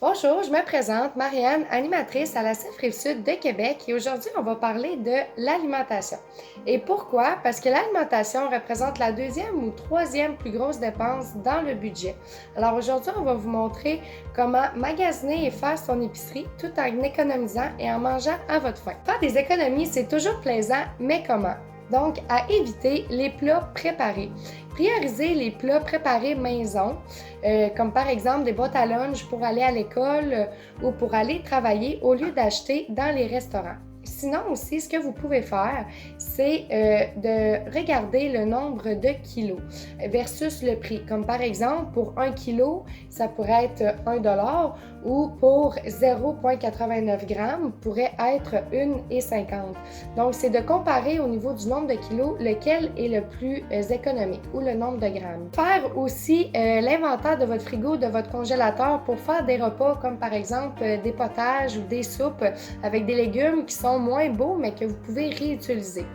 Bonjour, je me présente, Marianne, animatrice à la CEF Rive-Sud de Québec et aujourd'hui, on va parler de l'alimentation. Et pourquoi? Parce que l'alimentation représente la deuxième ou troisième plus grosse dépense dans le budget. Alors aujourd'hui, on va vous montrer comment magasiner et faire son épicerie tout en économisant et en mangeant à votre faim. Faire des économies, c'est toujours plaisant, mais comment? Donc, à éviter les plats préparés. Prioriser les plats préparés maison, comme par exemple des boîtes à lunch pour aller à l'école ou pour aller travailler au lieu d'acheter dans les restaurants. Sinon aussi, ce que vous pouvez faire, c'est de regarder le nombre de kilos versus le prix. Comme par exemple, pour 1 kilo, ça pourrait être 1 $ ou pour 0,89 grammes pourrait être 1,50. Donc, c'est de comparer au niveau du nombre de kilos lequel est le plus économique ou le nombre de grammes. Faire aussi l'inventaire de votre frigo, de votre congélateur pour faire des repas comme par exemple des potages ou des soupes avec des légumes qui sont moins beaux mais que vous pouvez réutiliser.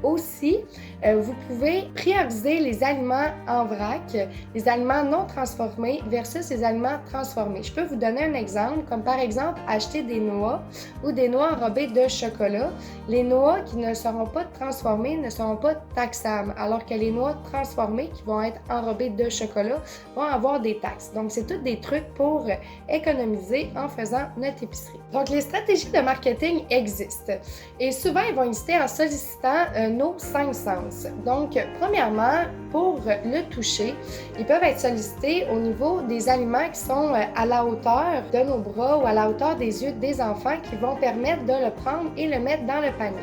Aussi, vous pouvez prioriser les aliments en vrac, les aliments non transformés versus les aliments transformés. Je peux vous donner un exemple, comme par exemple acheter des noix ou des noix enrobées de chocolat. Les noix qui ne seront pas transformées ne seront pas taxables, alors que les noix transformées qui vont être enrobées de chocolat vont avoir des taxes. Donc, c'est tous des trucs pour économiser en faisant notre épicerie. Donc, les stratégies de marketing existent et souvent, ils vont exister en sollicitant nos 5 sens. Donc, premièrement, pour le toucher, ils peuvent être sollicités au niveau des aliments qui sont à la hauteur de nos bras ou à la hauteur des yeux des enfants qui vont permettre de le prendre et le mettre dans le panier.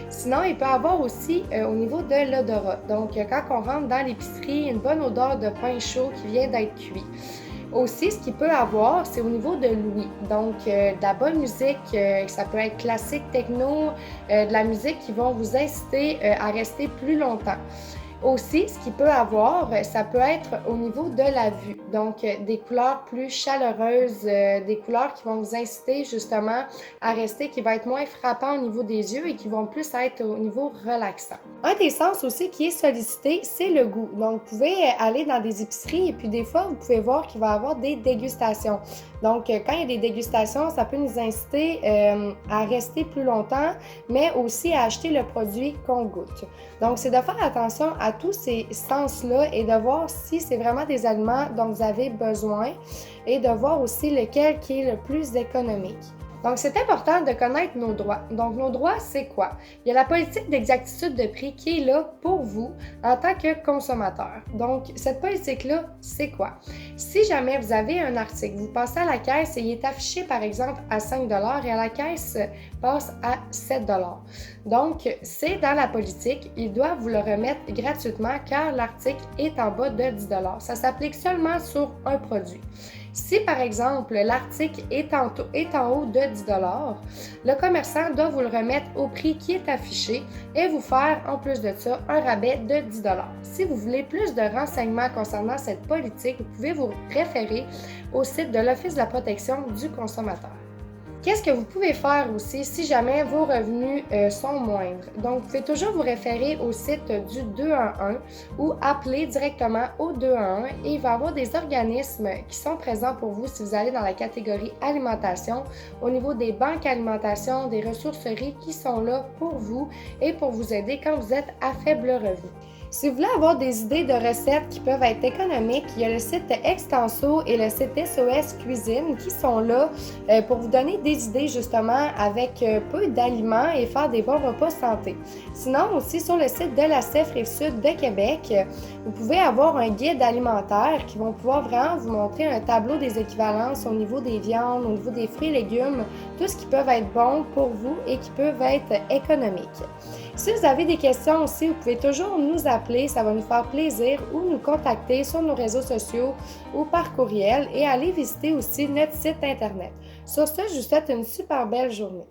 Sinon, il peut y avoir aussi au niveau de l'odorat. Donc, quand on rentre dans l'épicerie, une bonne odeur de pain chaud qui vient d'être cuit. Aussi, ce qu'il peut avoir, c'est au niveau de l'ouïe. Donc, de la bonne musique, ça peut être classique, techno, de la musique qui vont vous inciter à rester plus longtemps. Aussi, ce qu'il peut avoir, ça peut être au niveau de la vue. Donc, des couleurs plus chaleureuses, des couleurs qui vont vous inciter justement à rester, qui vont être moins frappants au niveau des yeux et qui vont plus être au niveau relaxant. Un des sens aussi qui est sollicité, c'est le goût. Donc, vous pouvez aller dans des épiceries et puis des fois, vous pouvez voir qu'il va y avoir des dégustations. Donc, quand il y a des dégustations, ça peut nous inciter à rester plus longtemps, mais aussi à acheter le produit qu'on goûte. Donc, c'est de faire attention à tous ces sens-là et de voir si c'est vraiment des aliments dont vous avez besoin et de voir aussi lequel qui est le plus économique. Donc, c'est important de connaître nos droits. Donc, nos droits, c'est quoi? Il y a la politique d'exactitude de prix qui est là pour vous en tant que consommateur. Donc, cette politique-là, c'est quoi? Si jamais vous avez un article, vous passez à la caisse et il est affiché, par exemple, à 5 $ et à la caisse passe à 7 $. Donc, c'est dans la politique, ils doivent vous le remettre gratuitement car l'article est en bas de 10 $. Ça s'applique seulement sur un produit. Si, par exemple, l'article est en haut de 10 $, le commerçant doit vous le remettre au prix qui est affiché et vous faire, en plus de ça, un rabais de 10 $. Si vous voulez plus de renseignements concernant cette politique, vous pouvez vous référer au site de l'Office de la protection du consommateur. Qu'est-ce que vous pouvez faire aussi si jamais vos revenus sont moindres? Donc, vous pouvez toujours vous référer au site du 211 ou appeler directement au 211 et il va y avoir des organismes qui sont présents pour vous si vous allez dans la catégorie alimentation, au niveau des banques alimentation, des ressourceries qui sont là pour vous et pour vous aider quand vous êtes à faible revenu. Si vous voulez avoir des idées de recettes qui peuvent être économiques, il y a le site Extenso et le site SOS Cuisine qui sont là pour vous donner des idées justement avec peu d'aliments et faire des bons repas santé. Sinon aussi sur le site de la CEF Rive-Sud de Québec, vous pouvez avoir un guide alimentaire qui va pouvoir vraiment vous montrer un tableau des équivalences au niveau des viandes, au niveau des fruits et légumes, tout ce qui peut être bon pour vous et qui peuvent être économiques. Si vous avez des questions aussi, vous pouvez toujours nous appeler, ça va nous faire plaisir, ou nous contacter sur nos réseaux sociaux ou par courriel et aller visiter aussi notre site internet. Sur ce, je vous souhaite une super belle journée.